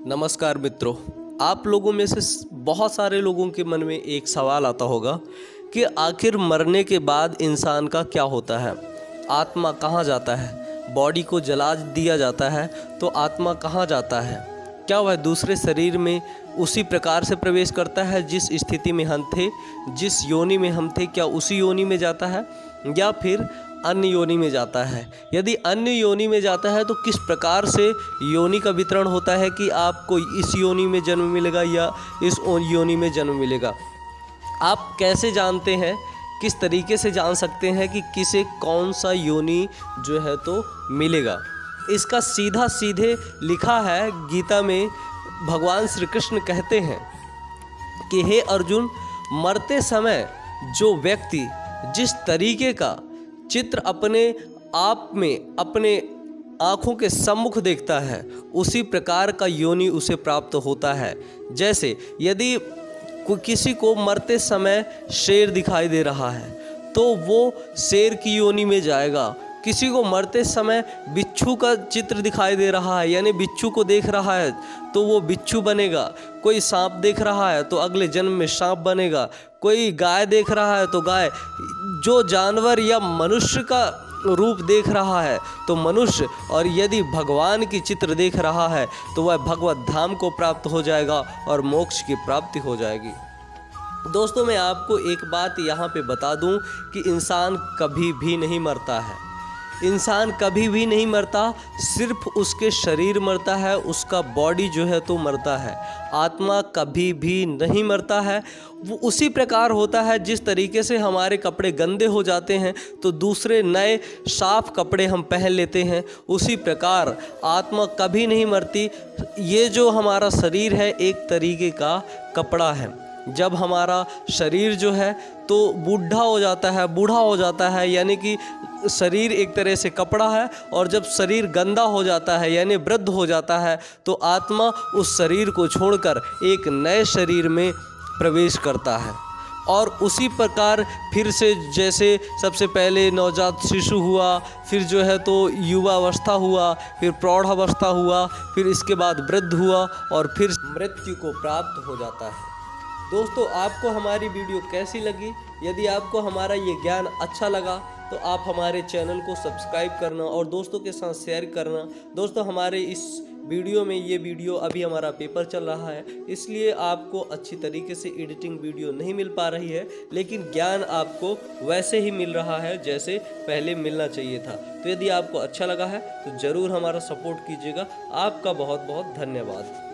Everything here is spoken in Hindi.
नमस्कार मित्रों, आप लोगों में से बहुत सारे लोगों के मन में एक सवाल आता होगा कि आखिर मरने के बाद इंसान का क्या होता है। आत्मा कहाँ जाता है? बॉडी को जला दिया जाता है तो आत्मा कहाँ जाता है? क्या वह दूसरे शरीर में उसी प्रकार से प्रवेश करता है जिस स्थिति में हम थे, जिस योनि में हम थे, क्या उसी योनि में जाता है या फिर अन्य योनि में जाता है? यदि अन्य योनि में जाता है तो किस प्रकार से योनि का वितरण होता है कि आपको इस योनि में जन्म मिलेगा या इस योनि में जन्म मिलेगा? आप कैसे जानते हैं, किस तरीके से जान सकते हैं कि किसे कौन सा योनि जो है तो मिलेगा? इसका सीधे लिखा है गीता में। भगवान श्री कृष्ण कहते हैं कि हे अर्जुन, मरते समय जो व्यक्ति जिस तरीके का चित्र अपने आप में अपने आँखों के सम्मुख देखता है उसी प्रकार का योनि उसे प्राप्त होता है। जैसे यदि किसी को मरते समय शेर दिखाई दे रहा है तो वो शेर की योनि में जाएगा। किसी को मरते समय बिच्छू का चित्र दिखाई दे रहा है यानी बिच्छू को देख रहा है तो वो बिच्छू बनेगा। कोई सांप देख रहा है तो अगले जन्म में सांप बनेगा। कोई गाय देख रहा है तो गाय। जो जानवर या मनुष्य का रूप देख रहा है तो मनुष्य, और यदि भगवान की चित्र देख रहा है तो वह भगवत धाम को प्राप्त हो जाएगा और मोक्ष की प्राप्ति हो जाएगी। दोस्तों, मैं आपको एक बात यहाँ पे बता दूँ कि इंसान कभी भी नहीं मरता है। इंसान कभी भी नहीं मरता, सिर्फ उसके शरीर मरता है, उसका बॉडी जो है तो मरता है। आत्मा कभी भी नहीं मरता है। वो उसी प्रकार होता है जिस तरीके से हमारे कपड़े गंदे हो जाते हैं तो दूसरे नए साफ कपड़े हम पहन लेते हैं, उसी प्रकार आत्मा कभी नहीं मरती। ये जो हमारा शरीर है एक तरीके का कपड़ा है। जब हमारा शरीर जो है तो बूढ़ा हो जाता है यानी कि शरीर एक तरह से कपड़ा है, और जब शरीर गंदा हो जाता है यानी वृद्ध हो जाता है तो आत्मा उस शरीर को छोड़कर एक नए शरीर में प्रवेश करता है। और उसी प्रकार फिर से, जैसे सबसे पहले नवजात शिशु हुआ, फिर जो है तो युवावस्था हुआ, फिर प्रौढ़ावस्था हुआ, फिर इसके बाद वृद्ध हुआ और फिर मृत्यु को प्राप्त हो जाता है। दोस्तों, आपको हमारी वीडियो कैसी लगी? यदि आपको हमारा ये ज्ञान अच्छा लगा तो आप हमारे चैनल को सब्सक्राइब करना और दोस्तों के साथ शेयर करना। दोस्तों, हमारे इस वीडियो में ये वीडियो अभी हमारा पेपर चल रहा है, इसलिए आपको अच्छी तरीके से एडिटिंग वीडियो नहीं मिल पा रही है, लेकिन ज्ञान आपको वैसे ही मिल रहा है जैसे पहले मिलना चाहिए था। तो यदि आपको अच्छा लगा है तो ज़रूर हमारा सपोर्ट कीजिएगा। आपका बहुत बहुत धन्यवाद।